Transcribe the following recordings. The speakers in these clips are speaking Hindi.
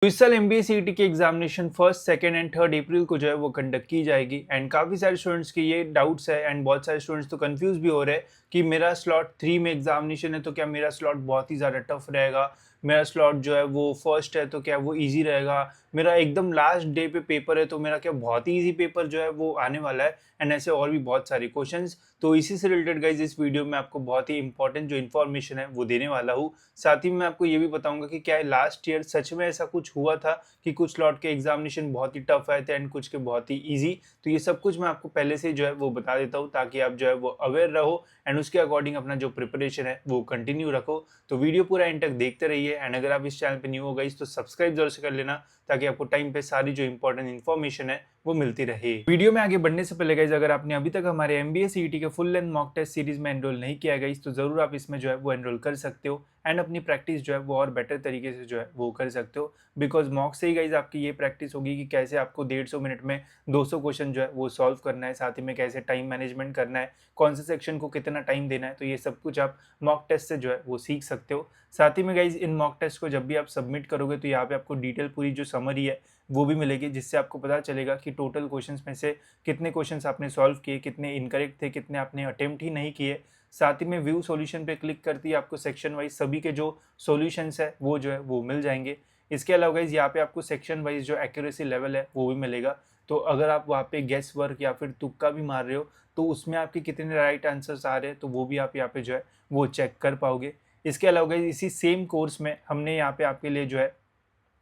तो इस साल एमबीए सीईटी की examination first, second and third April को जो है वो कंडक्ट की जाएगी एंड काफ़ी सारे स्टूडेंट्स के ये डाउट्स है एंड बहुत सारे स्टूडेंट्स तो कंफ्यूज भी हो रहे हैं कि मेरा स्लॉट 3 में एग्जामिनेशन है तो क्या मेरा स्लॉट बहुत ही ज़्यादा टफ रहेगा, मेरा स्लॉट जो है वो फर्स्ट है तो क्या वो इजी रहेगा, मेरा एकदम लास्ट डे पे पेपर है तो मेरा क्या बहुत ही इजी पेपर जो है वो आने वाला है एंड ऐसे और भी बहुत सारे क्वेश्चंस। तो इसी से रिलेटेड गाइज इस वीडियो में आपको बहुत ही इंपॉर्टेंट जो इन्फॉर्मेशन है वो देने वाला हूँ। साथ ही मैं आपको ये भी बताऊंगा कि क्या लास्ट ईयर सच में ऐसा कुछ हुआ था कि कुछ स्लॉट के एग्जामिनेशन बहुत ही टफ आए थे एंड कुछ के बहुत ही इजी। तो ये सब कुछ मैं आपको पहले से जो है वो बता देता हूँ ताकि आप जो है वो अवेयर रहो एंड उसके अकॉर्डिंग अपना जो प्रिपरेशन है वो कंटिन्यू रखो। तो वीडियो पूरा एंड तक देखते रहिए एंड अगर आप इस चैनल पे न्यू हो गई तो सब्सक्राइब जरूर से कर लेना ताकि आपको टाइम पे सारी जो इंपॉर्टेंट इन्फॉर्मेशन है वो मिलती रहे। वीडियो में आगे बढ़ने से पहले गाइज अगर आपने अभी तक हमारे एमबीए सीईटी के full length mock test series में एनरोल नहीं किया गाइज तो जरूर आप इसमें जो है वो एनरोल कर सकते हो एंड अपनी प्रैक्टिस जो है वो और बेटर तरीके से जो है वो कर सकते हो। बिकॉज मॉक से ही गाइज आपकी ये प्रैक्टिस होगी कि कैसे आपको 150 मिनट में 200 क्वेश्चन जो है वो सॉल्व करना है, साथ ही में कैसे टाइम मैनेजमेंट करना है, कौन से सेक्शन को कितना टाइम देना है, तो ये सब कुछ आप मॉक टेस्ट से जो है वो सीख सकते हो। साथ ही में गाइज इन मॉक टेस्ट को जब भी आप सबमिट करोगे तो यहाँ पे आपको डिटेल पूरी जो समरी है वो भी मिलेगी जिससे आपको पता चलेगा कि टोटल क्वेश्चंस में से कितने क्वेश्चंस आपने सॉल्व किए, कितने इनकरेक्ट थे, कितने आपने अटेम्प्ट ही नहीं किए। साथ ही में व्यू सॉल्यूशन पे क्लिक करते ही आपको सेक्शन वाइज सभी के जो सॉल्यूशंस है वो जो है वो मिल जाएंगे। इसके अलावा गाइज यहाँ पे आपको सेक्शन वाइज जो एक्यूरेसी लेवल है वो भी मिलेगा। तो अगर आप वहाँ पे गेस वर्क या फिर तुक्का भी मार रहे हो तो उसमें आपके कितने राइट आंसर्स आ रहे हैं तो वो भी आप यहाँ पे जो है वो चेक कर पाओगे। इसके अलावा गाइज इसी सेम कोर्स में हमने यहाँ पे आपके लिए जो है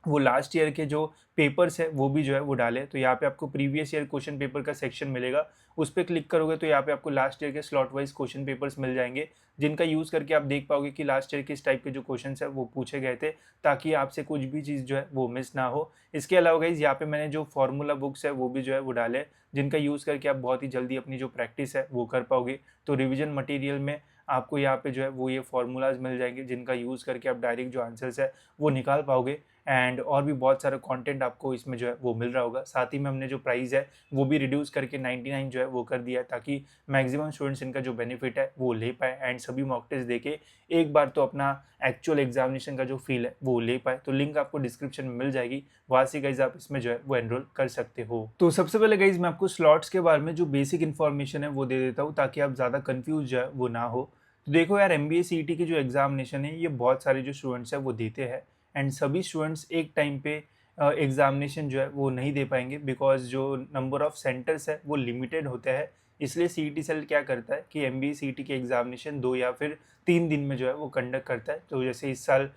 वो लास्ट ईयर के जो पेपर्स है वो भी जो है वो डाले। तो यहाँ पे आपको प्रीवियस ईयर क्वेश्चन पेपर का सेक्शन मिलेगा, उस पर क्लिक करोगे तो यहाँ पे आपको लास्ट ईयर के स्लॉट वाइज क्वेश्चन पेपर्स मिल जाएंगे जिनका यूज़ करके आप देख पाओगे कि लास्ट ईयर किस टाइप के जो क्वेश्चन है वो पूछे गए थे ताकि आपसे कुछ भी चीज़ जो है वो मिस ना हो। इसके अलावा गाइज यहाँ पे मैंने जो फॉर्मूला बुक्स है वो भी जो है वो डाले जिनका यूज़ करके आप बहुत ही जल्दी अपनी जो प्रैक्टिस है वो कर पाओगे। तो रिविजन मटेरियल में आपको यहाँ पे जो है वो ये फार्मूलाज मिल जाएंगे जिनका यूज़ करके आप डायरेक्ट जो आंसर्स है वो निकाल पाओगे एंड और भी बहुत सारा कंटेंट आपको इसमें जो है वो मिल रहा होगा। साथ ही में हमने जो प्राइस है वो भी रिड्यूस करके 99 जो है वो कर दिया है ताकि मैक्सिमम स्टूडेंट्स इनका जो बेनिफिट है वो ले पाए एंड सभी मॉक टेस्ट देके एक बार तो अपना एक्चुअल एग्जामिनेशन का जो फील है वो ले पाए। तो लिंक आपको डिस्क्रिप्शन में मिल जाएगी, वहाँ से गाइज आप इसमें जो है वो एनरोल कर सकते हो। तो सबसे पहले गाइज मैं आपको स्लॉट्स के बारे में जो बेसिक इन्फॉर्मेशन है वो दे देता हूँ ताकि आप ज़्यादा कन्फ्यूज जो है वो ना हो। तो देखो यार, एमबीए सीईटी की जो एग्जामिनेशन है ये बहुत सारे जो स्टूडेंट्स है वो देते हैं एंड सभी स्टूडेंट्स एक टाइम पे एग्जामिनेशन जो है वो नहीं दे पाएंगे बिकॉज जो नंबर ऑफ सेंटर्स है वो लिमिटेड होते हैं। इसलिए सीईटी सेल क्या करता है कि एमबीए सीईटी के एग्जामिनेशन 2 या फिर 3 दिन में जो है वो कंडक्ट करता है। तो जैसे इस साल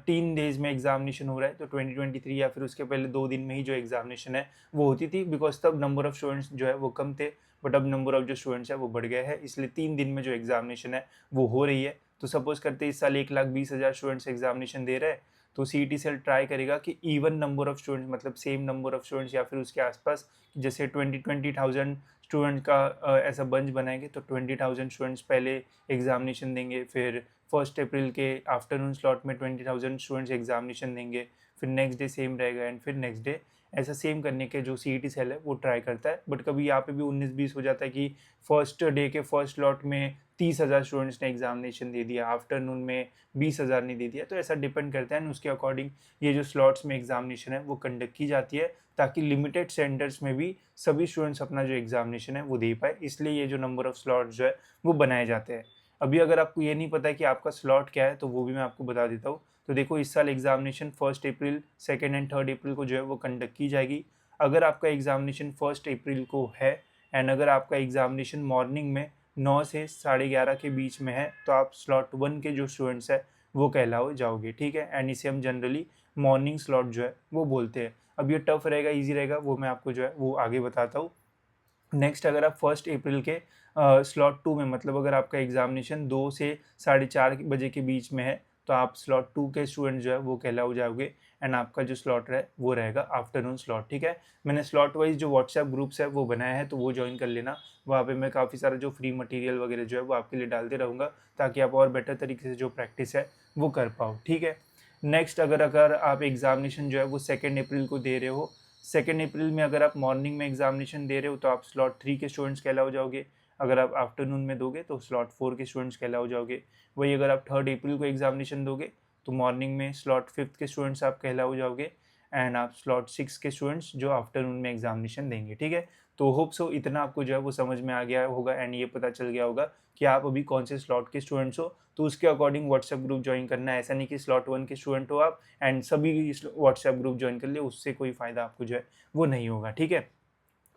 3 डेज में एग्जामिनेशन हो रहा है तो 2023 या फिर उसके पहले 2 दिन में ही जो एग्जामिनेशन है वो होती थी बिकॉज तब नंबर ऑफ स्टूडेंट्स जो है वो कम थे, बट अब नंबर ऑफ जो स्टूडेंट्स है वो बढ़ गए हैं, इसलिए 3 दिन में जो एग्जामिनेशन है वो हो रही है। तो सपोज करते इस साल 1,20,000 स्टूडेंट्स एग्जामिनेशन दे रहे हैं तो सीईटी सेल ट्राई करेगा कि इवन नंबर ऑफ स्टूडेंट्स मतलब सेम नंबर ऑफ स्टूडेंट्स या फिर उसके आसपास जैसे 20,000 स्टूडेंट का ऐसा बंच बनाएंगे तो 20,000 स्टूडेंट्स पहले एग्जामिनेशन देंगे, फिर 1 अप्रैल के आफ्टरनून स्लॉट में 20,000 स्टूडेंट्स एग्जामिनेशन देंगे, फिर नेक्स्ट डे सेम रहेगा एंड फिर नेक्स्ट डे ऐसा सेम करने के जो सीईटी सेल है वो ट्राई करता है। बट कभी यहाँ पे भी 19-20 हो जाता है कि फर्स्ट डे के फर्स्ट स्लॉट में 30,000 स्टूडेंट्स ने एग्जामिनेशन दे दिया, आफ्टरनून में 20,000 ने दे दिया, तो ऐसा डिपेंड करता है। उसके अकॉर्डिंग ये जो स्लॉट्स में एग्जामिनेशन है वो कंडक्ट की जाती है ताकि लिमिटेड सेंटर्स में भी सभी स्टूडेंट्स अपना जो एग्जामिनेशन है वो दे पाए, इसलिए ये जो नंबर ऑफ स्लॉट्स जो है वो बनाए जाते हैं। अभी अगर आपको ये नहीं पता है कि आपका स्लॉट क्या है तो वो भी मैं आपको बता देता हूँ। तो देखो, इस साल एग्जामिनेशन 1 अप्रैल, 2 एंड 3 अप्रैल को जो है वो कंडक्ट की जाएगी। अगर आपका एग्जामिनेशन 1 अप्रैल को है एंड अगर आपका एग्जामिनेशन मॉर्निंग में 9 से 11:30 के बीच में है तो आप स्लॉट 1 के जो स्टूडेंट्स है वो कहलाओ जाओगे, ठीक है। एंड इसे हम जनरली मॉर्निंग स्लॉट जो है वो बोलते हैं। अब ये टफ रहेगा ईजी रहेगा वो मैं आपको जो है वो आगे बताता हूँ। नेक्स्ट, अगर आप 1 अप्रैल के स्लॉट 2 में मतलब अगर आपका एग्जामिनेशन 2 से 4:30 बजे के बीच में है तो आप स्लॉट 2 के स्टूडेंट जो है वो कहलाओ जाओगे एंड आपका जो स्लॉट है वो रहेगा आफ्टरनून स्लॉट, ठीक है। मैंने स्लॉट वाइज जो व्हाट्सएप ग्रुप्स है वो बनाया है तो वो ज्वाइन कर लेना। वहाँ पे मैं काफ़ी सारा जो फ्री मटेरियल वगैरह जो है वो आपके लिए डालते रहूँगा ताकि आप और बेटर तरीके से जो प्रैक्टिस है वो कर पाओ, ठीक है। नेक्स्ट, अगर अगर आप एग्जामिनेशन जो है वो 2 अप्रैल को दे रहे हो, 2 अप्रैल में अगर आप मॉर्निंग में एग्जामिनेशन दे रहे हो तो आप स्लॉट 3 के स्टूडेंट्स कहलाओ जाओगे। अगर आप आफ्टरनून में दोगे तो स्लॉट 4 के स्टूडेंट्स कहलाओ जाओगे। वही अगर आप 3 अप्रैल को एग्जामिनेशन दोगे तो मॉर्निंग में स्लॉट 5th के स्टूडेंट्स आप कहलाओ जाओगे एंड आप स्लॉट 6 के स्टूडेंट्स जो आफ्टरनून में एग्जामिनेशन देंगे, ठीक है। तो होप सो इतना आपको जो है वो समझ में आ गया होगा एंड ये पता चल गया होगा कि आप अभी कौन से स्लॉट के स्टूडेंट्स हो, तो उसके अकॉर्डिंग व्हाट्सएप ग्रुप ज्वाइन करना है। ऐसा नहीं कि स्लॉट 1 के स्टूडेंट हो आप एंड सभी व्हाट्सएप ग्रुप ज्वाइन कर लिए, उससे कोई फ़ायदा आपको जो है वो नहीं होगा, ठीक है।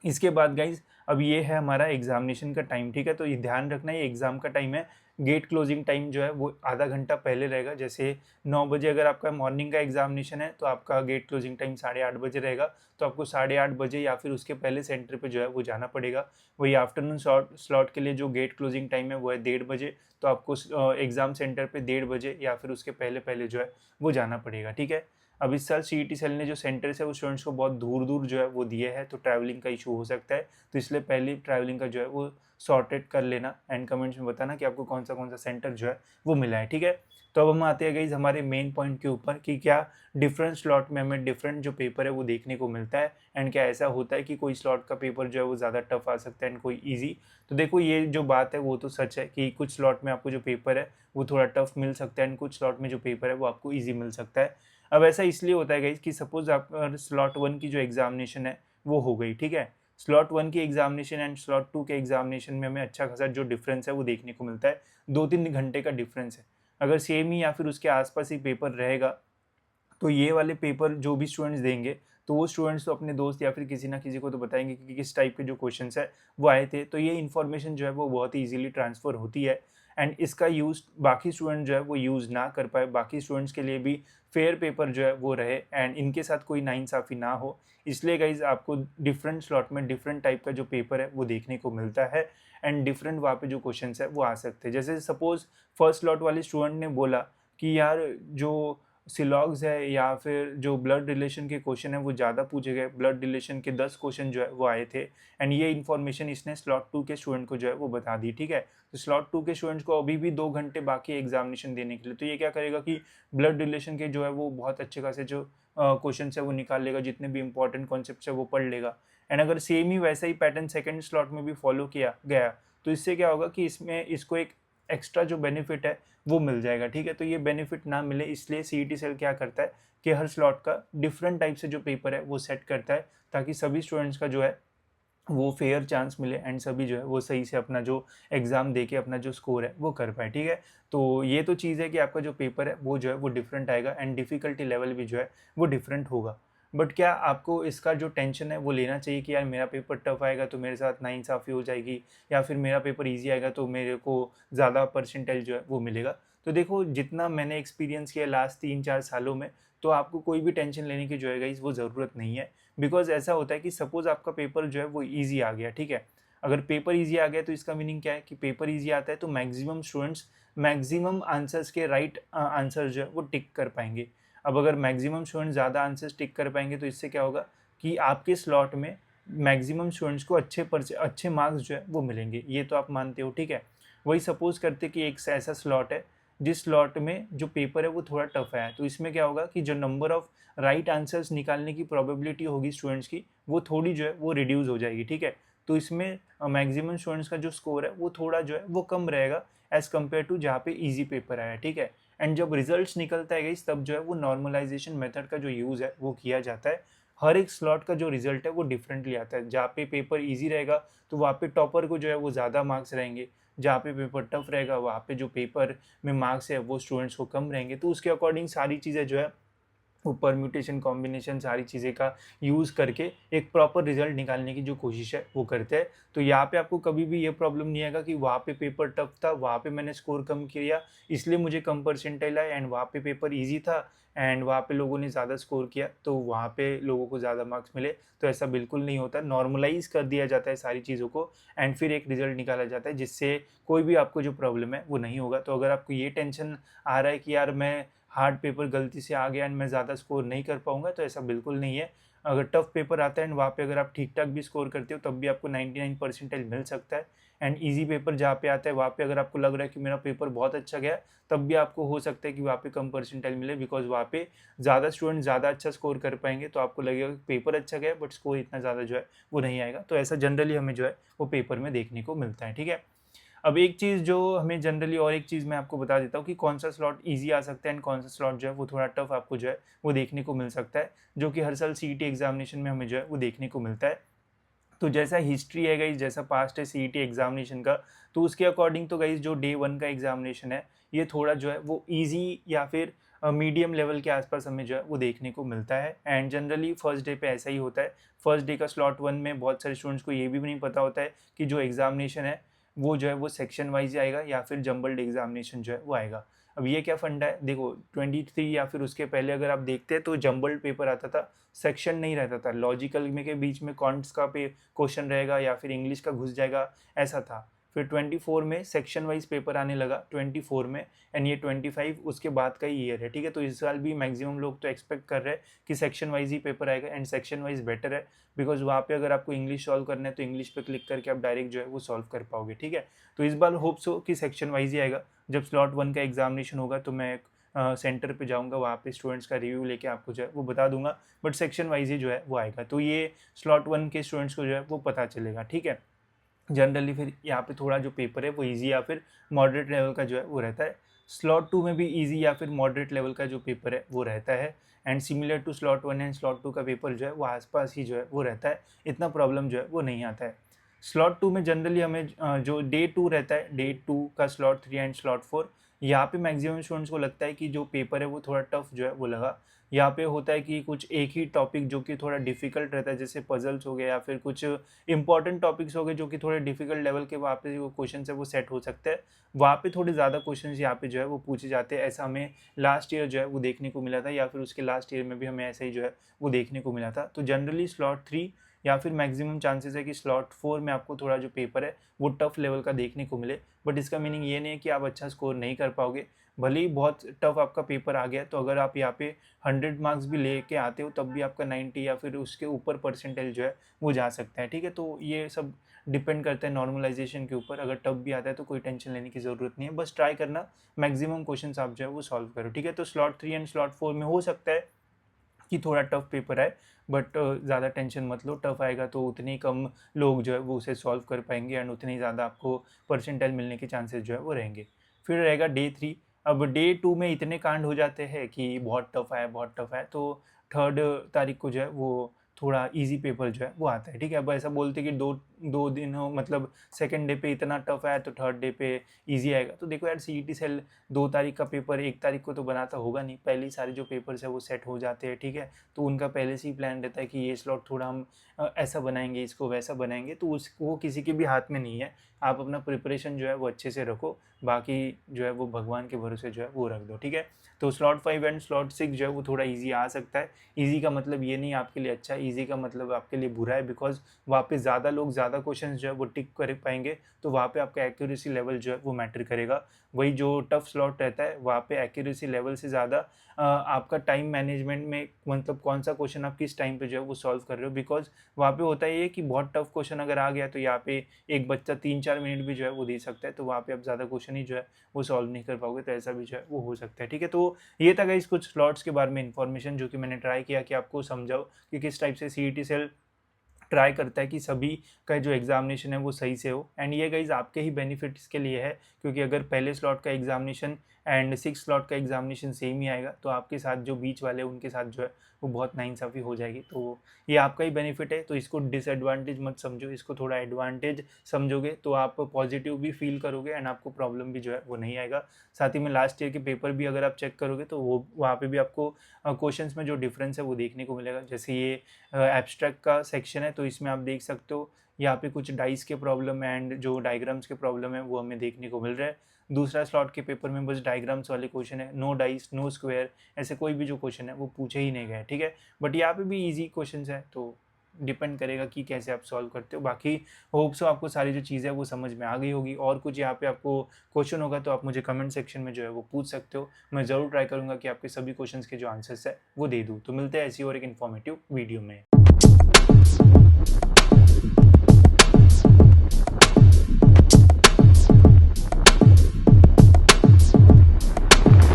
इसके बाद गाइज अब ये है हमारा एग्जामिनेशन का टाइम, ठीक है। तो ये ध्यान रखना, ये एग्ज़ाम का टाइम है। गेट क्लोजिंग टाइम जो है वो आधा घंटा पहले रहेगा। जैसे 9 बजे अगर आपका मॉर्निंग का एग्जामिनेशन है तो आपका गेट क्लोजिंग टाइम 8:30 बजे रहेगा। तो आपको 8:30 बजे या फिर उसके पहले सेंटर पे जो है वो जाना पड़ेगा। वही आफ्टरनून स्लॉट के लिए जो गेट क्लोजिंग टाइम है वो है 1:30 बजे। तो आपको एग्ज़ाम सेंटर पे 1:30 बजे या फिर उसके पहले पहले जो है वो जाना पड़ेगा, ठीक है। अब इस साल सीईटी सेल ने जो सेंटर्स है वो स्टूडेंट्स को बहुत दूर दूर जो है वो दिए हैं, तो ट्रैवलिंग का इशू हो सकता है। तो इसलिए पहले ट्रैवलिंग का जो है वो सॉर्टेड कर लेना एंड कमेंट्स में बताना कि आपको कौन सा सेंटर जो है वो मिला है, ठीक है। तो अब हम आते हैं गाइस हमारे मेन पॉइंट के ऊपर कि क्या डिफरेंट स्लॉट में हमें डिफरेंट जो पेपर है वो देखने को मिलता है एंड क्या ऐसा होता है कि कोई स्लॉट का पेपर जो है वो ज़्यादा टफ आ सकता है एंड कोई ईजी। तो देखो ये जो बात है वो तो सच है कि कुछ स्लॉट में आपको जो पेपर है वो थोड़ा टफ मिल सकता है एंड कुछ स्लॉट में जो पेपर है वो आपको ईजी मिल सकता है। अब ऐसा इसलिए होता है गाइस कि सपोज आप स्लॉट 1 की जो एग्जामिनेशन है वो हो गई, ठीक है। स्लॉट 1 की एग्जामिनेशन एंड स्लॉट 2 के एग्जामिनेशन में हमें अच्छा खासा जो डिफरेंस है वो देखने को मिलता है। 2-3 घंटे का डिफरेंस है। अगर सेम ही या फिर उसके आसपास ही पेपर रहेगा तो ये वाले पेपर जो भी स्टूडेंट्स देंगे तो वो स्टूडेंट्स तो अपने दोस्त या फिर किसी ना किसी को तो बताएंगे कि किस टाइप के जो क्वेश्चंस है वो आए थे। तो ये इन्फॉर्मेशन जो है वो बहुत ही ईजिली ट्रांसफ़र होती है एंड इसका यूज़ बाकी स्टूडेंट जो है वो यूज़ ना कर पाए, बाकी स्टूडेंट्स के लिए भी फेयर पेपर जो है वो रहे एंड इनके साथ कोई नाइंसाफ़ी ना हो। इसलिए गाइज आपको डिफरेंट स्लॉट में डिफरेंट टाइप का जो पेपर है वो देखने को मिलता है एंड डिफरेंट वहाँ पे जो क्वेश्चन है वो आ सकते हैं। जैसे सपोज़ फर्स्ट स्लॉट वाले स्टूडेंट ने बोला कि यार जो सिलॉग्स है या फिर जो ब्लड रिलेशन के क्वेश्चन है वो ज़्यादा पूछे गए, ब्लड रिलेशन के 10 क्वेश्चन जो है वो आए थे एंड ये इन्फॉर्मेशन इसने स्लॉट 2 के स्टूडेंट को जो है वो बता दी, ठीक है। तो स्लॉट 2 के स्टूडेंट्स को अभी भी 2 घंटे बाकी एग्जामिनेशन देने के लिए, तो ये क्या करेगा कि ब्लड रिलेशन के जो है वो बहुत अच्छे खासे जो क्वेश्चन है वो निकाल लेगा, जितने भी इंपॉर्टेंट कॉन्सेप्ट है वो पढ़ लेगा। एंड अगर सेम ही वैसा ही पैटर्न सेकेंड स्लॉट में भी फॉलो किया गया तो इससे क्या होगा कि इसमें इसको एक एक्स्ट्रा जो बेनिफिट है वो मिल जाएगा, ठीक है। तो ये बेनिफिट ना मिले इसलिए सीईटी सेल क्या करता है कि हर स्लॉट का डिफरेंट टाइप से जो पेपर है वो सेट करता है ताकि सभी स्टूडेंट्स का जो है वो फेयर चांस मिले एंड सभी जो है वो सही से अपना जो एग्ज़ाम दे के अपना जो स्कोर है वो कर पाए, ठीक है। तो ये तो चीज़ है कि आपका जो पेपर है वो जो है वो डिफरेंट आएगा एंड डिफ़िकल्टी लेवल भी जो है वो डिफरेंट होगा। बट क्या आपको इसका जो टेंशन है वो लेना चाहिए कि यार मेरा पेपर टफ आएगा तो मेरे साथ नाइंसाफ़ी हो जाएगी या फिर मेरा पेपर ईज़ी आएगा तो मेरे को ज़्यादा परसेंटेज जो है वो मिलेगा? तो देखो जितना मैंने एक्सपीरियंस किया लास्ट 3-4 सालों में, तो आपको कोई भी टेंशन लेने की जो है गाइस वो ज़रूरत नहीं है। बिकॉज़ ऐसा होता है कि सपोज़ आपका पेपर जो है वो ईज़ी आ गया, ठीक है। अगर पेपर ईज़ी आ गया तो इसका मीनिंग क्या है कि पेपर ईज़ी आता है तो मैक्सिमम स्टूडेंट्स मैक्सिमम आंसर्स के राइट आंसर जो है वो टिक कर पाएँगे। अब अगर मैक्सिमम स्टूडेंट्स ज़्यादा आंसर्स टिक कर पाएँगे तो इससे क्या होगा कि आपके स्लॉट में मैक्सिमम स्टूडेंट्स को अच्छे मार्क्स जो है वो मिलेंगे। ये तो आप मानते हो, ठीक है। वही सपोज़ करते कि एक ऐसा स्लॉट है जिस स्लॉट में जो पेपर है वो थोड़ा टफ है, तो इसमें क्या होगा कि जो नंबर ऑफ राइट आंसर्स निकालने की प्रोबेबिलिटी होगी स्टूडेंट्स की वो थोड़ी जो है वो रिड्यूस हो जाएगी, ठीक है। तो इसमें मैक्सिमम स्टूडेंट्स का जो स्कोर है वो थोड़ा जो है वो कम रहेगा एज़ कम्पेयर टू जहाँ पे ईजी पेपर आया, ठीक है। एंड जब रिजल्ट्स निकलता है गाइस तब जो है वो नॉर्मलाइजेशन मेथड का जो यूज़ है वो किया जाता है। हर एक स्लॉट का जो रिजल्ट है वो डिफरेंटली आता है। जहाँ पे पेपर ईजी रहेगा तो वहाँ पे टॉपर को जो है वो ज़्यादा मार्क्स रहेंगे, जहाँ पे पेपर टफ रहेगा वहाँ पे जो पेपर में मार्क्स है वो स्टूडेंट्स को कम रहेंगे। तो उसके अकॉर्डिंग सारी चीज़ें जो है वो परम्यूटेशन कॉम्बिनेशन सारी चीज़ें का यूज़ करके एक प्रॉपर रिजल्ट निकालने की जो कोशिश है वो करते हैं। तो यहाँ पे आपको कभी भी ये प्रॉब्लम नहीं आएगा कि वहाँ पे पेपर टफ था, वहाँ पे मैंने स्कोर कम किया इसलिए मुझे कम परसेंटाइल आया एंड वहाँ पे पेपर ईजी था एंड वहाँ पे लोगों ने ज़्यादा स्कोर किया तो वहाँ पे लोगों को ज़्यादा मार्क्स मिले। तो ऐसा बिल्कुल नहीं होता, नॉर्मलाइज़ कर दिया जाता है सारी चीज़ों को एंड फिर एक रिजल्ट निकाला जाता है जिससे कोई भी आपको जो प्रॉब्लम है वो नहीं होगा। तो अगर आपको ये टेंशन आ रहा है कि यार मैं हार्ड पेपर गलती से आ गया एंड मैं ज़्यादा स्कोर नहीं कर पाऊँगा, तो ऐसा बिल्कुल नहीं है। अगर टफ पेपर आता है एंड वहाँ पे अगर आप ठीक-ठाक भी स्कोर करते हो तब भी आपको 99 परसेंटाइल मिल सकता है एंड ईज़ी पेपर जहाँ पे आता है वहाँ पे अगर आपको लग रहा है कि मेरा पेपर बहुत अच्छा गया, तब भी आपको हो सकता है कि वहाँ पे कम परसेंटाइल मिले बिकॉज़ वहाँ पे ज़्यादा स्टूडेंट ज़्यादा अच्छा स्कोर कर पाएँगे, तो आपको लगेगा कि पेपर अच्छा गया बट स्कोर इतना ज़्यादा जो है वो नहीं आएगा। तो ऐसा जनरली हमें जो है वो पेपर में देखने को मिलता है, ठीक है। अब एक चीज़ जो हमें जनरली, और एक चीज़ मैं आपको बता देता हूँ कि कौन सा स्लॉट ईज़ी आ सकता है एंड कौन सा स्लॉट जो है वो थोड़ा टफ आपको जो है वो देखने को मिल सकता है, जो कि हर साल सीईटी एग्जामिनेशन में हमें जो है वो देखने को मिलता है। तो जैसा हिस्ट्री है गाइस, जैसा पास्ट है सीईटी एग्जामिनेशन का, तो उसके अकॉर्डिंग तो गाइस जो डे 1 का एग्जामिनेशन है ये थोड़ा जो है वो ईज़ी या फिर मीडियम लेवल के आसपास हमें जो है वो देखने को मिलता है। एंड जनरली फर्स्ट डे पे ऐसा ही होता है। फर्स्ट डे का स्लॉट 1 में बहुत सारे स्टूडेंट्स को ये भी नहीं पता होता है कि जो एग्जामिनेशन है वो जो है वो सेक्शन वाइज आएगा या फिर जम्बल्ड एग्जामिनेशन जो है वो आएगा। अब ये क्या फंडा है, देखो 23 या फिर उसके पहले अगर आप देखते हैं तो जम्बल्ड पेपर आता था, सेक्शन नहीं रहता था, लॉजिकल में के बीच में कॉन्ट्स का पे क्वेश्चन रहेगा या फिर इंग्लिश का घुस जाएगा, ऐसा था। फिर 24 में सेक्शन वाइज पेपर आने लगा 24 में, एंड ये 25 उसके बाद का ही ईयर है, ठीक है। तो इस साल भी मैक्सिमम लोग तो एक्सपेक्ट कर रहे हैं कि सेक्शन वाइज ही पेपर आएगा, एंड सेक्शन वाइज बेटर है बिकॉज वहाँ पे अगर आपको इंग्लिश सॉल्व करना है तो इंग्लिश पे क्लिक करके आप डायरेक्ट जो है वो सॉल्व कर पाओगे, ठीक है। तो इस बार होप्स हो कि सेक्शन वाइज ही आएगा। जब स्लॉट 1 का एग्जामिनेशन होगा तो मैं सेंटर पे जाऊंगा, वहाँ पे स्टूडेंट्स का रिव्यू लेके आपको जो है वो बता दूंगा, बट सेक्शन वाइज ही जो है वो आएगा। तो ये स्लॉट 1 के स्टूडेंट्स को जो है वो पता चलेगा, ठीक है। जनरली फिर यहाँ पे थोड़ा जो पेपर है वो इजी या फिर मॉडरेट लेवल का जो है वो रहता है। स्लॉट 2 में भी इजी या फिर मॉडरेट लेवल का जो पेपर है वो रहता है, and similar to slot 1 and slot 2 का पेपर जो है वो आसपास ही जो है वो रहता है, इतना प्रॉब्लम जो है वो नहीं आता है। स्लॉट 2 में जनरली हमें जो डे 2 रहता है, डे 2 का स्लॉट 3 एंड स्लॉट 4, यहाँ पे मैक्सिमम स्टूडेंट्स को लगता है कि जो पेपर है वो थोड़ा टफ जो है वो लगा। यहाँ पे होता है कि कुछ एक ही टॉपिक जो कि थोड़ा डिफिकल्ट रहता है, जैसे पजल्स हो गए या फिर कुछ इंपॉर्टेंट टॉपिक्स हो गए जो कि थोड़े डिफिकल्ट लेवल के, वहाँ पे जो क्वेश्चन है वो सेट हो सकता है। वहाँ पे थोड़े ज़्यादा क्वेश्चन यहाँ पे जो है वो पूछे जाते हैं, ऐसा हमें लास्ट ईयर जो है वो देखने को मिला था, या फिर उसके लास्ट ईयर में भी हमें ऐसा ही जो है वो देखने को मिला था। तो जनरली स्लॉट 3 या फिर मैक्सिमम चांसेस है कि स्लॉट 4 में आपको थोड़ा जो पेपर है वो टफ लेवल का देखने को मिले, बट इसका मीनिंग ये नहीं है कि आप अच्छा स्कोर नहीं कर पाओगे। भले ही बहुत टफ आपका पेपर आ गया, तो अगर आप यहाँ पे 100 मार्क्स भी लेके आते हो तब भी आपका 90 या फिर उसके ऊपर परसेंटेज जो है वो जा सकता है, ठीक है। तो ये सब डिपेंड करता है नॉर्मलाइजेशन के ऊपर। अगर टफ भी आता है तो कोई टेंशन लेने की ज़रूरत नहीं है, बस ट्राई करना मैक्सिमम क्वेश्चन आप जो है वो सॉल्व करो, ठीक है। तो स्लॉट 3 एंड स्लॉट 4 में हो सकता है कि थोड़ा टफ पेपर आए, बट ज़्यादा टेंशन मत लो, टफ आएगा तो उतने ही कम लोग जो है वो उसे सॉल्व कर पाएंगे, एंड उतने ही ज़्यादा आपको परसेंटाइल मिलने के चांसेस जो है वो रहेंगे। फिर रहेगा डे 3। अब डे 2 में इतने कांड हो जाते हैं कि बहुत टफ आया, बहुत टफ आया, तो 3 तारीख को जो है वो थोड़ा इजी पेपर जो है वो आता है, ठीक है। अब ऐसा बोलते कि दो दो दिन हो, मतलब सेकंड डे पे इतना टफ आया तो थर्ड डे पे इजी आएगा। तो देखो यार, सीईटी सेल 2 तारीख का पेपर 1 तारीख को तो बनाता होगा नहीं, पहले ही सारे जो पेपर्स है वो सेट हो जाते हैं, ठीक है। तो उनका पहले से ही प्लान रहता है कि ये स्लॉट थोड़ा हम ऐसा बनाएंगे, इसको वैसा बनाएंगे, तो उस वो किसी के भी हाथ में नहीं है। आप अपना प्रिपरेशन जो है वो अच्छे से रखो, बाकी जो है वो भगवान के भरोसे जो है वो रख दो, ठीक है। तो स्लॉट 5 एंड स्लॉट 6 जो है वो थोड़ा ईजी आ सकता है। ईजी का मतलब ये नहीं आपके लिए अच्छा है, ईजी का मतलब आपके लिए बुरा है, बिकॉज वहाँ पे ज़्यादा लोग ज़्यादा क्वेश्चन जो है वो टिक कर पाएंगे, तो वहाँ पे आपका एक्यूरेसी लेवल जो है वो मैटर करेगा। वही जो टफ स्लॉट रहता है वहाँ पे एक्यूरेसी लेवल से ज़्यादा आपका टाइम मैनेजमेंट में, मतलब कौन सा क्वेश्चन आप किस टाइम पे जो है वो सॉल्व कर रहे हो, बिकॉज वहाँ पे होता है ये कि बहुत टफ क्वेश्चन अगर आ गया तो यहाँ पे एक बच्चा 3-4 मिनट भी जो है वो दे सकता है, तो वहाँ पे आप ज़्यादा क्वेश्चन ही जो है वो सॉल्व नहीं कर पाओगे, तो ऐसा भी जो है वो हो सकता है, ठीक है। तो ये था गाइस कुछ स्लॉट्स के बारे में इन्फॉर्मेशन, जो कि मैंने ट्राई किया कि आपको समझाओ कि किस टाइप से सीईटी सेल ट्राई करता है कि सभी का जो एग्जामिनेशन है वो सही से हो। एंड ये गाइज आपके ही बेनिफिट्स के लिए है, क्योंकि अगर पहले स्लॉट का एग्जामिनेशन एंड 6 स्लॉट का एग्जामिनेशन सेम ही आएगा तो आपके साथ जो बीच वाले उनके साथ जो है वो बहुत नाइंसाफ़ी हो जाएगी। तो ये आपका ही बेनिफिट है, तो इसको डिसएडवांटेज मत समझो, इसको थोड़ा एडवांटेज समझोगे तो आप पॉजिटिव भी फील करोगे एंड आपको प्रॉब्लम भी जो है वो नहीं आएगा। साथ ही में लास्ट ईयर के पेपर भी अगर आप चेक करोगे तो वो वहाँ पे भी आपको क्वेश्चंस में जो डिफरेंस है वो देखने को मिलेगा। जैसे ये एब्स्ट्रैक्ट का सेक्शन है तो इसमें आप देख सकते हो यहाँ पे कुछ डाइस के प्रॉब्लम एंड जो डायग्राम्स के प्रॉब्लम है वो हमें देखने को मिल रहा है। दूसरा स्लॉट के पेपर में बस डायग्राम्स वाले क्वेश्चन है, नो डाइस नो स्क्वायर, ऐसे कोई भी जो क्वेश्चन है वो पूछे ही नहीं गए, ठीक है। बट यहाँ पे भी इजी क्वेश्चन है, तो डिपेंड करेगा कि कैसे आप सॉल्व करते हो। बाकी होप्स हो आपको सारी जो चीज़ें वो समझ में आ गई होगी, और कुछ यहाँ पे आपको क्वेश्चन होगा तो आप मुझे कमेंट सेक्शन में जो है वो पूछ सकते हो। मैं ज़रूर ट्राई करूँगा कि आपके सभी क्वेश्चंस के जो आंसर्स है वो दे दूँ। तो मिलते हैं ऐसी और एक इन्फॉर्मेटिव वीडियो में।